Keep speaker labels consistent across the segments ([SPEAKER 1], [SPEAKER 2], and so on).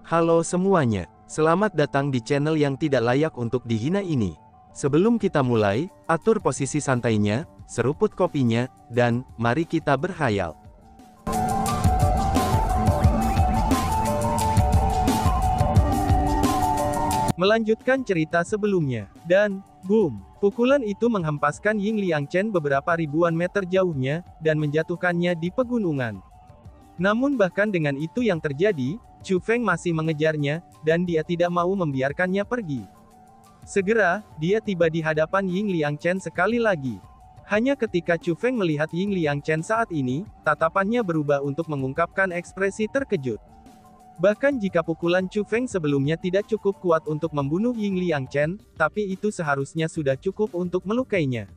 [SPEAKER 1] Halo semuanya, selamat datang di channel yang tidak layak untuk dihina ini. Sebelum kita mulai, atur posisi santainya, seruput kopinya, dan mari kita berkhayal. Melanjutkan cerita sebelumnya, dan boom, pukulan itu menghempaskan Ying Liangchen beberapa ribuan meter jauhnya, dan menjatuhkannya di pegunungan. Namun bahkan dengan itu yang terjadi, Chu Feng masih mengejarnya, dan dia tidak mau membiarkannya pergi. Segera, dia tiba di hadapan Ying Liangchen sekali lagi. Hanya ketika Chu Feng melihat Ying Liangchen saat ini, tatapannya berubah untuk mengungkapkan ekspresi terkejut. Bahkan jika pukulan Chu Feng sebelumnya tidak cukup kuat untuk membunuh Ying Liangchen, tapi itu seharusnya sudah cukup untuk melukainya.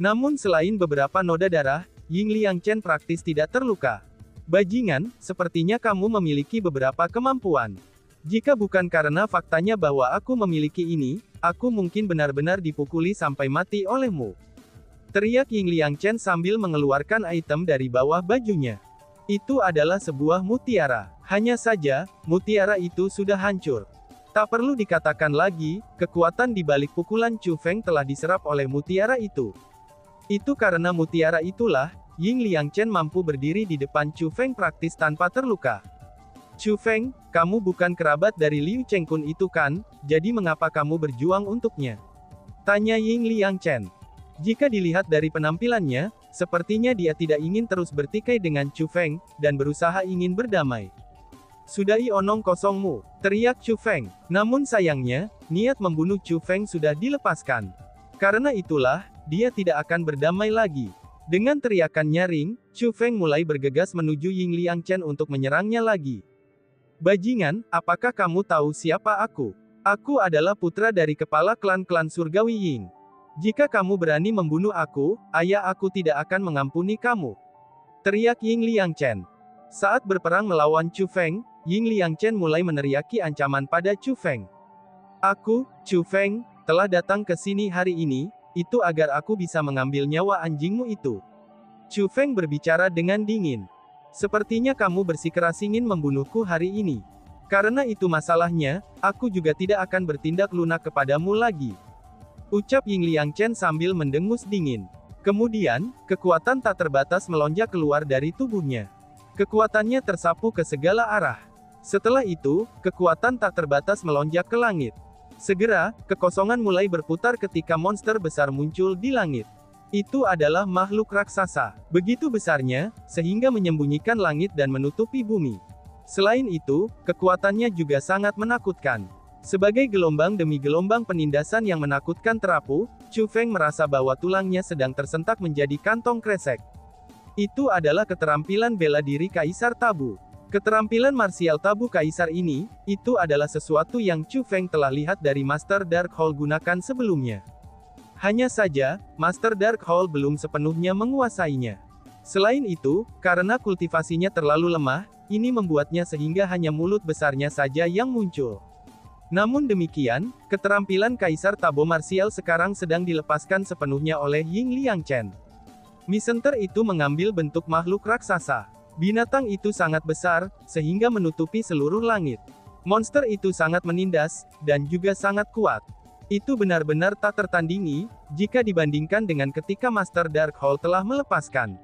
[SPEAKER 1] Namun selain beberapa noda darah, Ying Liangchen praktis tidak terluka. Bajingan, sepertinya kamu memiliki beberapa kemampuan. Jika bukan karena faktanya bahwa aku memiliki ini, aku mungkin benar-benar dipukuli sampai mati olehmu. Teriak Ying Liangchen sambil mengeluarkan item dari bawah bajunya. Itu adalah sebuah mutiara. Hanya saja, mutiara itu sudah hancur. Tak perlu dikatakan lagi, kekuatan di balik pukulan Chu Feng telah diserap oleh mutiara itu. Itu karena mutiara itulah, Ying Liangchen mampu berdiri di depan Chu Feng praktis tanpa terluka. Chu Feng, kamu bukan kerabat dari Liu Chengkun itu kan, jadi mengapa kamu berjuang untuknya? Tanya Ying Liangchen. Jika dilihat dari penampilannya, sepertinya dia tidak ingin terus bertikai dengan Chu Feng, dan berusaha ingin berdamai. Sudahi onong kosongmu, teriak Chu Feng. Namun sayangnya, niat membunuh Chu Feng sudah dilepaskan. Karena itulah, dia tidak akan berdamai lagi. Dengan teriakan nyaring, Chu Feng mulai bergegas menuju Ying Liangchen untuk menyerangnya lagi. Bajingan, apakah kamu tahu siapa aku? Aku adalah putra dari kepala klan-klan surgawi Ying. Jika kamu berani membunuh aku, ayah aku tidak akan mengampuni kamu. Teriak Ying Liangchen. Saat berperang melawan Chu Feng, Ying Liangchen mulai meneriaki ancaman pada Chu Feng. Aku, Chu Feng, telah datang ke sini hari ini, itu agar aku bisa mengambil nyawa anjingmu itu. Chu Feng berbicara dengan dingin. Sepertinya kamu bersikeras ingin membunuhku hari ini. Karena itu masalahnya, aku juga tidak akan bertindak lunak kepadamu lagi. Ucap Ying Liangchen sambil mendengus dingin. Kemudian, kekuatan tak terbatas melonjak keluar dari tubuhnya. Kekuatannya tersapu ke segala arah. Setelah itu, kekuatan tak terbatas melonjak ke langit. Segera, kekosongan mulai berputar ketika monster besar muncul di langit. Itu adalah makhluk raksasa. Begitu besarnya, sehingga menyembunyikan langit dan menutupi bumi. Selain itu, kekuatannya juga sangat menakutkan. Sebagai gelombang demi gelombang penindasan yang menakutkan terapu, Chu Feng merasa bahwa tulangnya sedang tersentak menjadi kantong kresek. Itu adalah keterampilan bela diri Kaisar Tabu. Keterampilan marsial tabu Kaisar ini, itu adalah sesuatu yang Chu Feng telah lihat dari Master Dark Hall gunakan sebelumnya. Hanya saja, Master Dark Hall belum sepenuhnya menguasainya. Selain itu, karena kultivasinya terlalu lemah, ini membuatnya sehingga hanya mulut besarnya saja yang muncul. Namun demikian, keterampilan Kaisar Tabo marsial sekarang sedang dilepaskan sepenuhnya oleh Ying Liangchen. Misenter itu mengambil bentuk makhluk raksasa. Binatang itu sangat besar, sehingga menutupi seluruh langit. Monster itu sangat menindas, dan juga sangat kuat. Itu benar-benar tak tertandingi, jika dibandingkan dengan ketika Master Dark Hall telah melepaskan.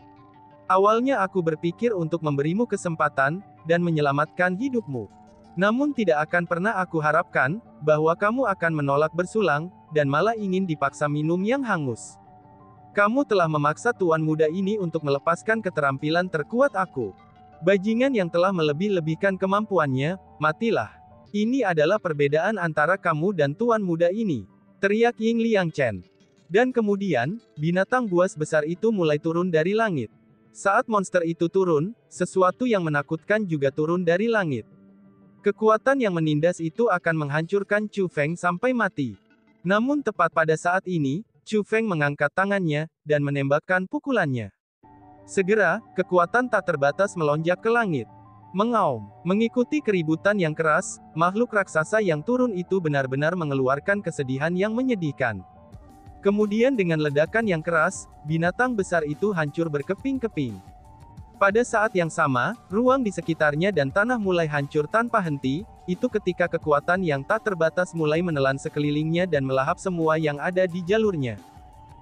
[SPEAKER 1] Awalnya aku berpikir untuk memberimu kesempatan, dan menyelamatkan hidupmu. Namun tidak akan pernah aku harapkan, bahwa kamu akan menolak bersulang, dan malah ingin dipaksa minum yang hangus. Kamu telah memaksa tuan muda ini untuk melepaskan keterampilan terkuat aku. Bajingan yang telah melebih-lebihkan kemampuannya, matilah. Ini adalah perbedaan antara kamu dan tuan muda ini. Teriak Ying Liangchen. Dan kemudian, binatang buas besar itu mulai turun dari langit. Saat monster itu turun, sesuatu yang menakutkan juga turun dari langit. Kekuatan yang menindas itu akan menghancurkan Chu Feng sampai mati. Namun tepat pada saat ini, Chu Feng mengangkat tangannya, dan menembakkan pukulannya. Segera, kekuatan tak terbatas melonjak ke langit. Mengaum. Mengikuti keributan yang keras, makhluk raksasa yang turun itu benar-benar mengeluarkan kesedihan yang menyedihkan. Kemudian dengan ledakan yang keras, binatang besar itu hancur berkeping-keping. Pada saat yang sama, ruang di sekitarnya dan tanah mulai hancur tanpa henti, itu ketika kekuatan yang tak terbatas mulai menelan sekelilingnya dan melahap semua yang ada di jalurnya.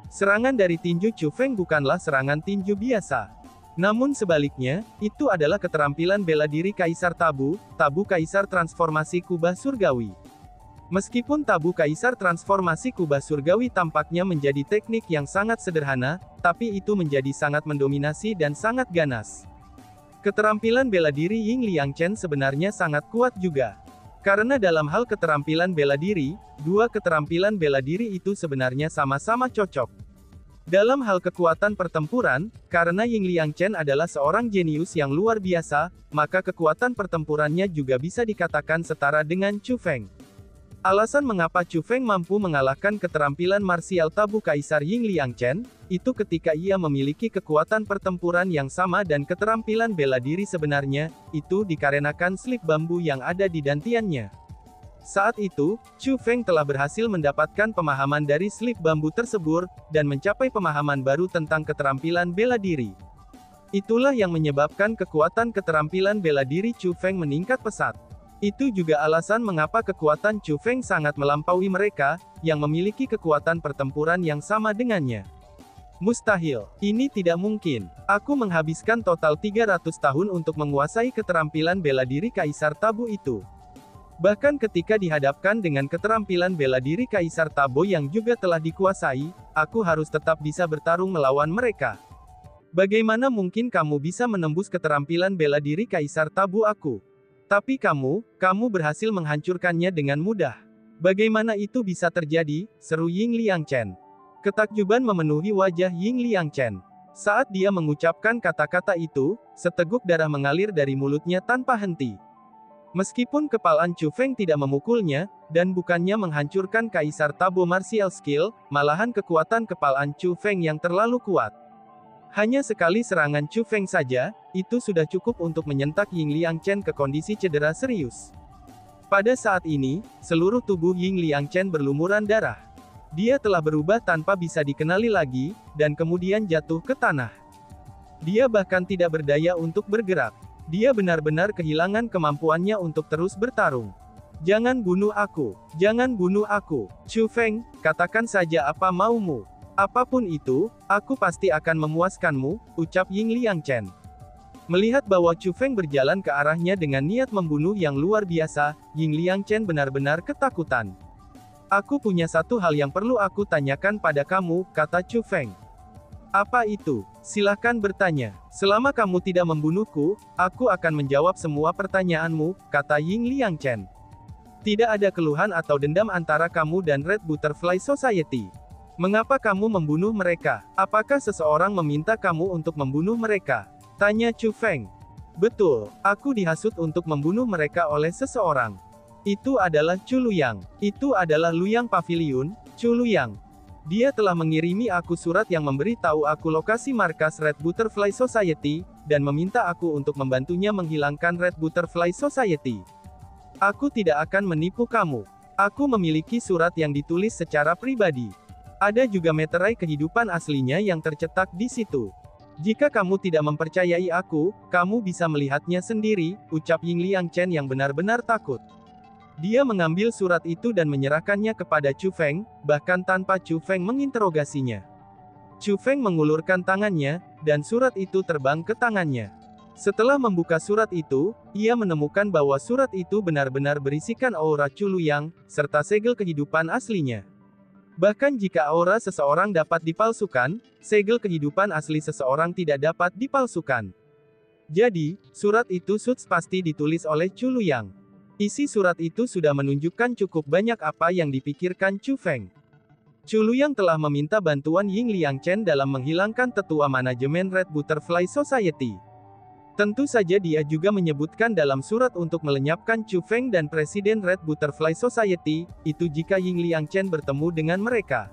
[SPEAKER 1] Serangan dari tinju Chu Feng bukanlah serangan tinju biasa. Namun sebaliknya, itu adalah keterampilan bela diri Kaisar Tabu, tabu Kaisar transformasi kubah surgawi. Meskipun tabu Kaisar transformasi kubah surgawi tampaknya menjadi teknik yang sangat sederhana, tapi itu menjadi sangat mendominasi dan sangat ganas. Keterampilan bela diri Ying Liangchen sebenarnya sangat kuat juga. Karena dalam hal keterampilan bela diri, dua keterampilan bela diri itu sebenarnya sama-sama cocok. Dalam hal kekuatan pertempuran, karena Ying Liangchen adalah seorang jenius yang luar biasa, maka kekuatan pertempurannya juga bisa dikatakan setara dengan Chu Feng. Alasan mengapa Chu Feng mampu mengalahkan keterampilan marsial tabu Kaisar Ying Liangchen, itu ketika ia memiliki kekuatan pertempuran yang sama dan keterampilan bela diri sebenarnya, itu dikarenakan slip bambu yang ada di dantiannya. Saat itu, Chu Feng telah berhasil mendapatkan pemahaman dari slip bambu tersebut, dan mencapai pemahaman baru tentang keterampilan bela diri. Itulah yang menyebabkan kekuatan keterampilan bela diri Chu Feng meningkat pesat. Itu juga alasan mengapa kekuatan Chu Feng sangat melampaui mereka, yang memiliki kekuatan pertempuran yang sama dengannya. Mustahil. Ini tidak mungkin. Aku menghabiskan total 300 tahun untuk menguasai keterampilan bela diri Kaisar Tabu itu. Bahkan ketika dihadapkan dengan keterampilan bela diri Kaisar Tabo yang juga telah dikuasai, aku harus tetap bisa bertarung melawan mereka. Bagaimana mungkin kamu bisa menembus keterampilan bela diri Kaisar Tabu aku? Tapi kamu berhasil menghancurkannya dengan mudah. Bagaimana itu bisa terjadi? Seru Ying Liangchen. Ketakjuban memenuhi wajah Ying Liangchen. Saat dia mengucapkan kata-kata itu, seteguk darah mengalir dari mulutnya tanpa henti. Meskipun kepalan Chu Feng tidak memukulnya, dan bukannya menghancurkan Kaisar Tabo martial skill, malahan kekuatan kepalan Chu Feng yang terlalu kuat. Hanya sekali serangan Chu Feng saja, itu sudah cukup untuk menyentak Ying Liangchen ke kondisi cedera serius. Pada saat ini, seluruh tubuh Ying Liangchen berlumuran darah. Dia telah berubah tanpa bisa dikenali lagi, dan kemudian jatuh ke tanah. Dia bahkan tidak berdaya untuk bergerak. Dia benar-benar kehilangan kemampuannya untuk terus bertarung. Jangan bunuh aku. Jangan bunuh aku. Chu Feng, katakan saja apa maumu. Apapun itu, aku pasti akan memuaskanmu, ucap Ying Liangchen. Melihat bahwa Chu Feng berjalan ke arahnya dengan niat membunuh yang luar biasa, Ying Liangchen benar-benar ketakutan. Aku punya satu hal yang perlu aku tanyakan pada kamu, kata Chu Feng. Apa itu? Silahkan bertanya. Selama kamu tidak membunuhku, aku akan menjawab semua pertanyaanmu, kata Ying Liangchen. Tidak ada keluhan atau dendam antara kamu dan Red Butterfly Society. Mengapa kamu membunuh mereka? Apakah seseorang meminta kamu untuk membunuh mereka? Tanya Chu Feng. Betul, aku dihasut untuk membunuh mereka oleh seseorang. Itu adalah Chu Luyang. Itu adalah Luyang Pavilion, Chu Luyang. Dia telah mengirimi aku surat yang memberitahu aku lokasi markas Red Butterfly Society, dan meminta aku untuk membantunya menghilangkan Red Butterfly Society. Aku tidak akan menipu kamu. Aku memiliki surat yang ditulis secara pribadi. Ada juga meterai kehidupan aslinya yang tercetak di situ. Jika kamu tidak mempercayai aku, kamu bisa melihatnya sendiri, ucap Ying Liangchen yang benar-benar takut. Dia mengambil surat itu dan menyerahkannya kepada Chu Feng, bahkan tanpa Chu Feng menginterogasinya. Chu Feng mengulurkan tangannya, dan surat itu terbang ke tangannya. Setelah membuka surat itu, ia menemukan bahwa surat itu benar-benar berisikan aura Chu Luyang, serta segel kehidupan aslinya. Bahkan jika aura seseorang dapat dipalsukan, segel kehidupan asli seseorang tidak dapat dipalsukan. Jadi, surat itu pasti ditulis oleh Chu Luyang. Isi surat itu sudah menunjukkan cukup banyak apa yang dipikirkan Chu Feng. Chu Luyang telah meminta bantuan Ying Liangchen dalam menghilangkan tetua manajemen Red Butterfly Society. Tentu saja dia juga menyebutkan dalam surat untuk melenyapkan Chu Feng dan Presiden Red Butterfly Society, itu jika Ying Liangchen bertemu dengan mereka.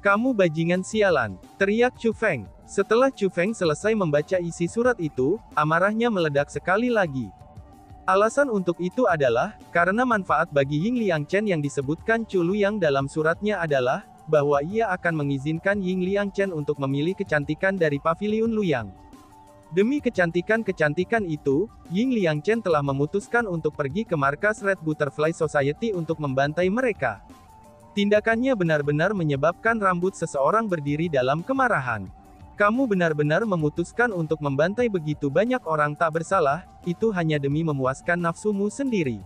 [SPEAKER 1] Kamu bajingan sialan, teriak Chu Feng. Setelah Chu Feng selesai membaca isi surat itu, amarahnya meledak sekali lagi. Alasan untuk itu adalah, karena manfaat bagi Ying Liangchen yang disebutkan Chu Luyang dalam suratnya adalah, bahwa ia akan mengizinkan Ying Liangchen untuk memilih kecantikan dari Paviliun Luyang. Demi kecantikan-kecantikan itu, Ying Liangchen telah memutuskan untuk pergi ke markas Red Butterfly Society untuk membantai mereka. Tindakannya benar-benar menyebabkan rambut seseorang berdiri dalam kemarahan. Kamu benar-benar memutuskan untuk membantai begitu banyak orang tak bersalah, itu hanya demi memuaskan nafsumu sendiri.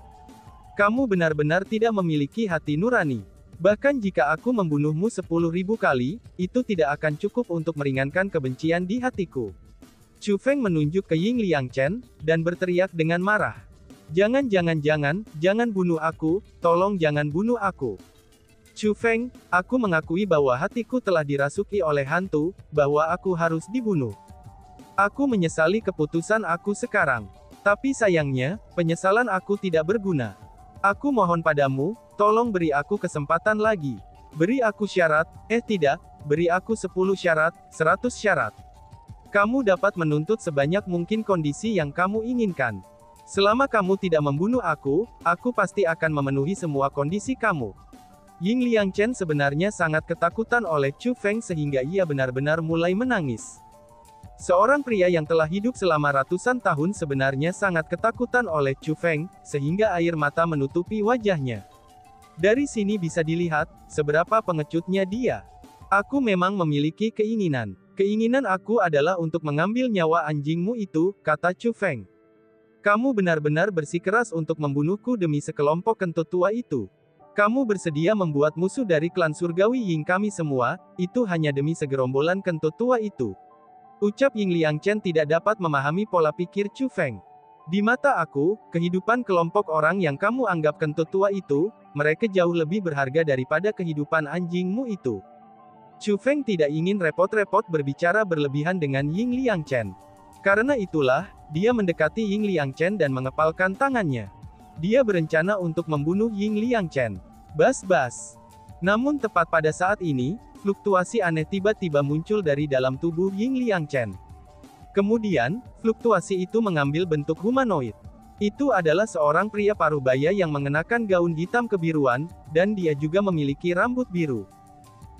[SPEAKER 1] Kamu benar-benar tidak memiliki hati nurani. Bahkan jika aku membunuhmu 10.000 kali, itu tidak akan cukup untuk meringankan kebencian di hatiku. Chu Feng menunjuk ke Ying Liangchen, dan berteriak dengan marah. Jangan bunuh aku, tolong jangan bunuh aku. Chu Feng, aku mengakui bahwa hatiku telah dirasuki oleh hantu, bahwa aku harus dibunuh. Aku menyesali keputusan aku sekarang. Tapi sayangnya, penyesalan aku tidak berguna. Aku mohon padamu, tolong beri aku kesempatan lagi. Beri aku syarat, tidak, beri aku 10 syarat, 100 syarat. Kamu dapat menuntut sebanyak mungkin kondisi yang kamu inginkan. Selama kamu tidak membunuh aku pasti akan memenuhi semua kondisi kamu. Ying Liangchen sebenarnya sangat ketakutan oleh Chu Feng sehingga ia benar-benar mulai menangis. Seorang pria yang telah hidup selama ratusan tahun sebenarnya sangat ketakutan oleh Chu Feng, sehingga air mata menutupi wajahnya. Dari sini bisa dilihat, seberapa pengecutnya dia. Aku memang memiliki keinginan. Keinginan aku adalah untuk mengambil nyawa anjingmu itu, kata Chu Feng. Kamu benar-benar bersikeras untuk membunuhku demi sekelompok kentut tua itu. Kamu bersedia membuat musuh dari klan surgawi Ying kami semua, itu hanya demi segerombolan kentut tua itu. Ucap Ying Liangchen tidak dapat memahami pola pikir Chu Feng. Di mata aku, kehidupan kelompok orang yang kamu anggap kentut tua itu, mereka jauh lebih berharga daripada kehidupan anjingmu itu. Chu Feng tidak ingin repot-repot berbicara berlebihan dengan Ying Liangchen. Karena itulah, dia mendekati Ying Liangchen dan mengepalkan tangannya. Dia berencana untuk membunuh Ying Liangchen. Bas-bas. Namun tepat pada saat ini, fluktuasi aneh tiba-tiba muncul dari dalam tubuh Ying Liangchen. Kemudian, fluktuasi itu mengambil bentuk humanoid. Itu adalah seorang pria parubaya yang mengenakan gaun hitam kebiruan, dan dia juga memiliki rambut biru.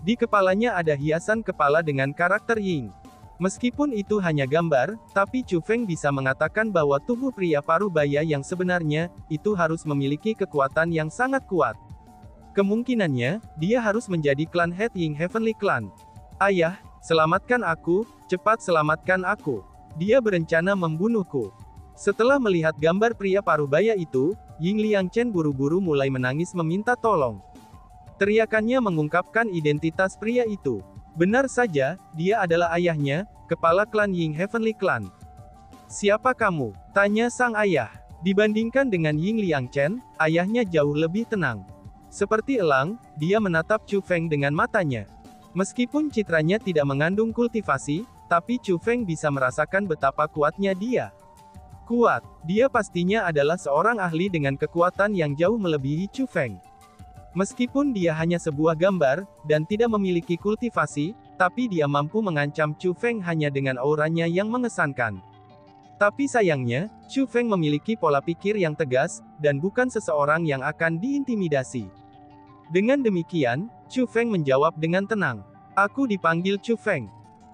[SPEAKER 1] Di kepalanya ada hiasan kepala dengan karakter Ying. Meskipun itu hanya gambar, tapi Chu Feng bisa mengatakan bahwa tubuh pria parubaya yang sebenarnya, itu harus memiliki kekuatan yang sangat kuat. Kemungkinannya, dia harus menjadi klan head Ying Heavenly Clan. Ayah, selamatkan aku, cepat selamatkan aku. Dia berencana membunuhku. Setelah melihat gambar pria parubaya itu, Ying Liangchen buru-buru mulai menangis meminta tolong. Teriakannya mengungkapkan identitas pria itu. Benar saja, dia adalah ayahnya, kepala klan Ying Heavenly Clan. Siapa kamu? Tanya sang ayah. Dibandingkan dengan Ying Liangchen, ayahnya jauh lebih tenang. Seperti elang, dia menatap Chu Feng dengan matanya. Meskipun citranya tidak mengandung kultivasi, tapi Chu Feng bisa merasakan betapa kuatnya dia. Kuat, dia pastinya adalah seorang ahli dengan kekuatan yang jauh melebihi Chu Feng. Meskipun dia hanya sebuah gambar, dan tidak memiliki kultivasi, tapi dia mampu mengancam Chu Feng hanya dengan auranya yang mengesankan. Tapi sayangnya, Chu Feng memiliki pola pikir yang tegas, dan bukan seseorang yang akan diintimidasi. Dengan demikian, Chu Feng menjawab dengan tenang. Aku dipanggil Chu Feng.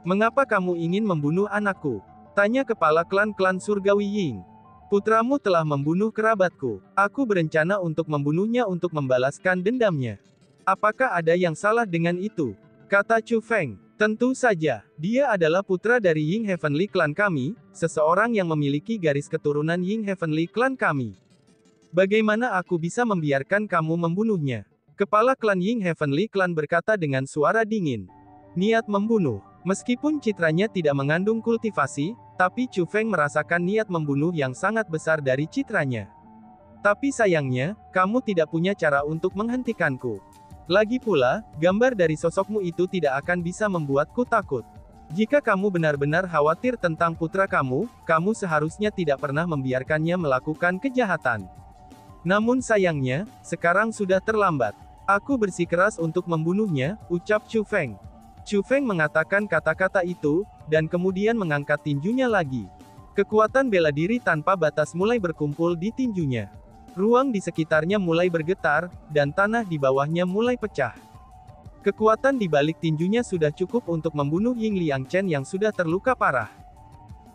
[SPEAKER 1] Mengapa kamu ingin membunuh anakku? Tanya kepala klan-klan surgawi Ying. Putramu telah membunuh kerabatku. Aku berencana untuk membunuhnya untuk membalaskan dendamnya. Apakah ada yang salah dengan itu? Kata Chu Feng. Tentu saja, dia adalah putra dari Ying Heavenly Clan kami, seseorang yang memiliki garis keturunan Ying Heavenly Clan kami. Bagaimana aku bisa membiarkan kamu membunuhnya? Kepala klan Ying Heavenly Clan berkata dengan suara dingin. Niat membunuh. Meskipun citranya tidak mengandung kultivasi, tapi Chu Feng merasakan niat membunuh yang sangat besar dari citranya. Tapi sayangnya, kamu tidak punya cara untuk menghentikanku. Lagi pula, gambar dari sosokmu itu tidak akan bisa membuatku takut. Jika kamu benar-benar khawatir tentang putra kamu seharusnya tidak pernah membiarkannya melakukan kejahatan. Namun sayangnya, sekarang sudah terlambat. Aku bersikeras untuk membunuhnya, ucap Chu Feng. Chu Feng mengatakan kata-kata itu, dan kemudian mengangkat tinjunya lagi. Kekuatan bela diri tanpa batas mulai berkumpul di tinjunya. Ruang di sekitarnya mulai bergetar, dan tanah di bawahnya mulai pecah. Kekuatan di balik tinjunya sudah cukup untuk membunuh Ying Liangchen yang sudah terluka parah.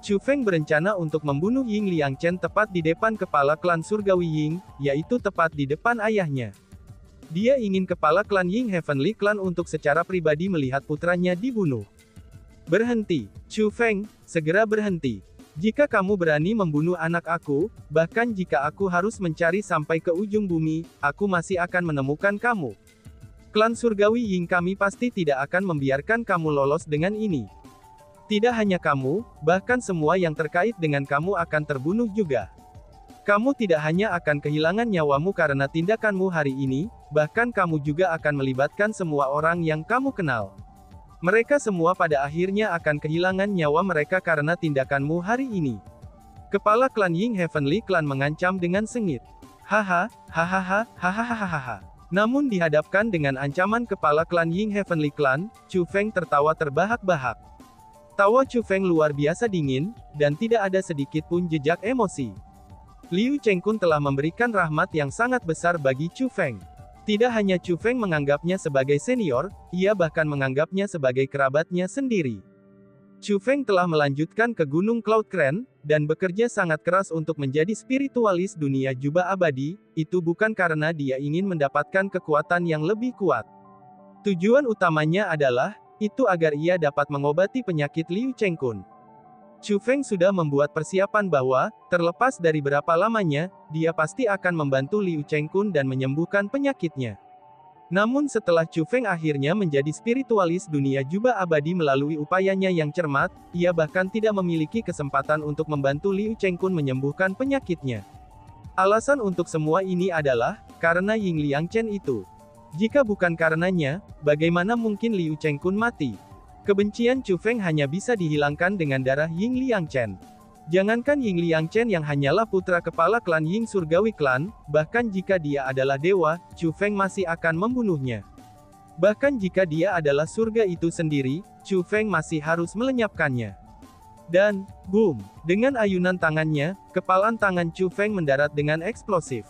[SPEAKER 1] Chu Feng berencana untuk membunuh Ying Liangchen tepat di depan kepala klan surgawi Ying, yaitu tepat di depan ayahnya. Dia ingin kepala klan Ying Heavenly Clan untuk secara pribadi melihat putranya dibunuh. Berhenti, Chu Feng, segera berhenti. Jika kamu berani membunuh anak aku, bahkan jika aku harus mencari sampai ke ujung bumi, aku masih akan menemukan kamu. Klan surgawi Ying kami pasti tidak akan membiarkan kamu lolos dengan ini. Tidak hanya kamu, bahkan semua yang terkait dengan kamu akan terbunuh juga. Kamu tidak hanya akan kehilangan nyawamu karena tindakanmu hari ini, bahkan kamu juga akan melibatkan semua orang yang kamu kenal. Mereka semua pada akhirnya akan kehilangan nyawa mereka karena tindakanmu hari ini. Kepala klan Ying Heavenly Clan mengancam dengan sengit. Haha, hahaha, hahaha. Namun dihadapkan dengan ancaman kepala klan Ying Heavenly Clan, Chu Feng tertawa terbahak-bahak. Tawa Chu Feng luar biasa dingin, dan tidak ada sedikit pun jejak emosi. Liu Chengkun telah memberikan rahmat yang sangat besar bagi Chu Feng. Tidak hanya Chu Feng menganggapnya sebagai senior, ia bahkan menganggapnya sebagai kerabatnya sendiri. Chu Feng telah melanjutkan ke Gunung Cloud Crane, dan bekerja sangat keras untuk menjadi spiritualis dunia jubah abadi, itu bukan karena dia ingin mendapatkan kekuatan yang lebih kuat. Tujuan utamanya adalah, itu agar ia dapat mengobati penyakit Liu Chengkun. Chu Feng sudah membuat persiapan bahwa, terlepas dari berapa lamanya, dia pasti akan membantu Liu Chengkun dan menyembuhkan penyakitnya. Namun setelah Chu Feng akhirnya menjadi spiritualis dunia jubah abadi melalui upayanya yang cermat, ia bahkan tidak memiliki kesempatan untuk membantu Liu Chengkun menyembuhkan penyakitnya. Alasan untuk semua ini adalah, karena Ying Liangchen itu. Jika bukan karenanya, bagaimana mungkin Liu Chengkun mati? Kebencian Chu Feng hanya bisa dihilangkan dengan darah Ying Liangchen. Jangankan Ying Liangchen yang hanyalah putra kepala klan Ying Surgawi Clan, bahkan jika dia adalah dewa, Chu Feng masih akan membunuhnya. Bahkan jika dia adalah surga itu sendiri, Chu Feng masih harus melenyapkannya. Dan, boom, dengan ayunan tangannya, kepalan tangan Chu Feng mendarat dengan eksplosif.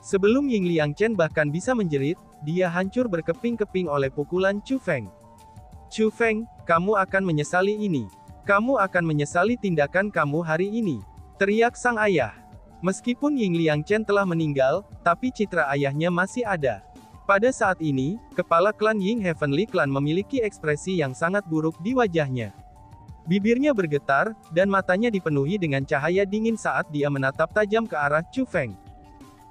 [SPEAKER 1] Sebelum Ying Liangchen bahkan bisa menjerit, dia hancur berkeping-keping oleh pukulan Chu Feng. Chu Feng, kamu akan menyesali ini. Kamu akan menyesali tindakan kamu hari ini. Teriak sang ayah. Meskipun Ying Liangchen telah meninggal, tapi citra ayahnya masih ada. Pada saat ini, kepala klan Ying Heavenly Clan memiliki ekspresi yang sangat buruk di wajahnya. Bibirnya bergetar, dan matanya dipenuhi dengan cahaya dingin saat dia menatap tajam ke arah Chu Feng.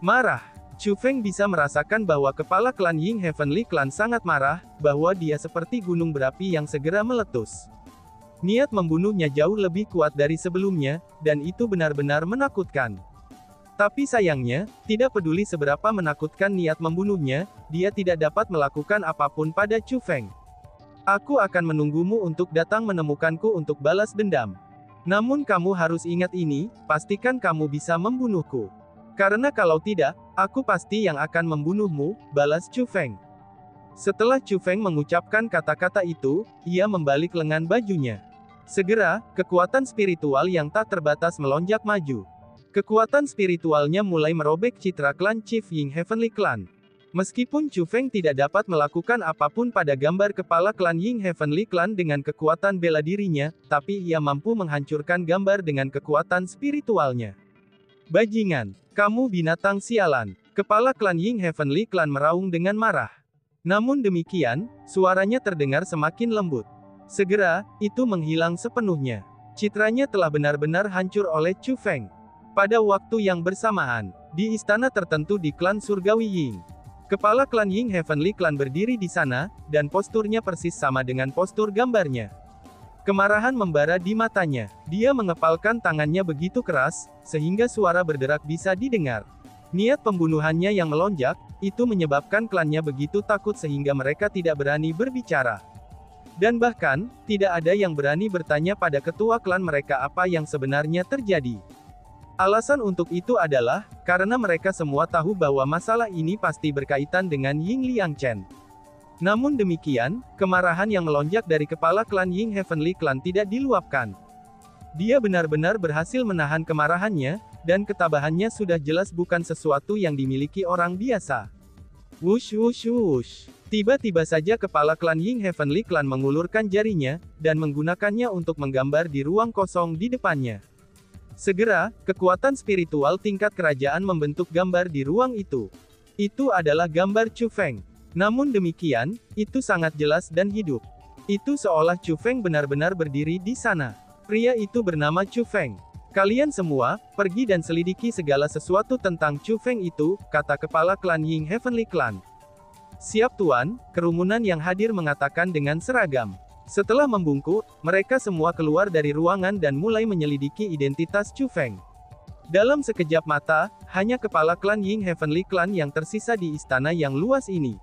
[SPEAKER 1] Marah. Chu Feng bisa merasakan bahwa kepala klan Ying Heavenly Clan sangat marah, bahwa dia seperti gunung berapi yang segera meletus. Niat membunuhnya jauh lebih kuat dari sebelumnya, dan itu benar-benar menakutkan. Tapi sayangnya, tidak peduli seberapa menakutkan niat membunuhnya, dia tidak dapat melakukan apapun pada Chu Feng. Aku akan menunggumu untuk datang menemukanku untuk balas dendam. Namun kamu harus ingat ini, pastikan kamu bisa membunuhku. Karena kalau tidak, aku pasti yang akan membunuhmu, balas Chu Feng. Setelah Chu Feng mengucapkan kata-kata itu, ia membalik lengan bajunya. Segera, kekuatan spiritual yang tak terbatas melonjak maju. Kekuatan spiritualnya mulai merobek citra klan Chief Ying Heavenly Clan. Meskipun Chu Feng tidak dapat melakukan apapun pada gambar kepala klan Ying Heavenly Clan dengan kekuatan bela dirinya, tapi ia mampu menghancurkan gambar dengan kekuatan spiritualnya. Bajingan, kamu binatang sialan. Kepala klan Ying Heavenly Clan meraung dengan marah. Namun demikian, suaranya terdengar semakin lembut. Segera, itu menghilang sepenuhnya. Citranya telah benar-benar hancur oleh Chu Feng. Pada waktu yang bersamaan, di istana tertentu di klan Surgawi Ying, kepala klan Ying Heavenly Clan berdiri di sana, dan posturnya persis sama dengan postur gambarnya. Kemarahan membara di matanya. Dia mengepalkan tangannya begitu keras, sehingga suara berderak bisa didengar. Niat pembunuhannya yang melonjak, itu menyebabkan klannya begitu takut sehingga mereka tidak berani berbicara. Dan bahkan, tidak ada yang berani bertanya pada ketua klan mereka apa yang sebenarnya terjadi. Alasan untuk itu adalah, karena mereka semua tahu bahwa masalah ini pasti berkaitan dengan Ying Liangchen. Namun demikian, kemarahan yang melonjak dari kepala klan Ying Heavenly Clan tidak diluapkan. Dia benar-benar berhasil menahan kemarahannya, dan ketabahannya sudah jelas bukan sesuatu yang dimiliki orang biasa. Wush wush wush. Tiba-tiba saja kepala klan Ying Heavenly Clan mengulurkan jarinya, dan menggunakannya untuk menggambar di ruang kosong di depannya. Segera, kekuatan spiritual tingkat kerajaan membentuk gambar di ruang itu. Itu adalah gambar Chu Feng. Namun demikian, itu sangat jelas dan hidup. Itu seolah Chu Feng benar-benar berdiri di sana. Pria itu bernama Chu Feng. Kalian semua, pergi dan selidiki segala sesuatu tentang Chu Feng itu, kata kepala klan Ying Heavenly Clan. Siap Tuan, kerumunan yang hadir mengatakan dengan seragam. Setelah membungkuk, mereka semua keluar dari ruangan dan mulai menyelidiki identitas Chu Feng. Dalam sekejap mata, hanya kepala klan Ying Heavenly Clan yang tersisa di istana yang luas ini.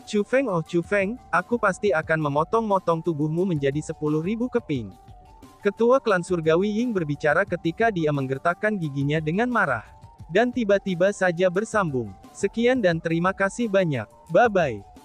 [SPEAKER 1] Chu Feng, oh Chu Feng, aku pasti akan memotong-motong tubuhmu menjadi 10.000 keping. Ketua klan surgawi Ying berbicara ketika dia menggertakkan giginya dengan marah. Dan tiba-tiba saja bersambung. Sekian dan terima kasih banyak. Bye-bye.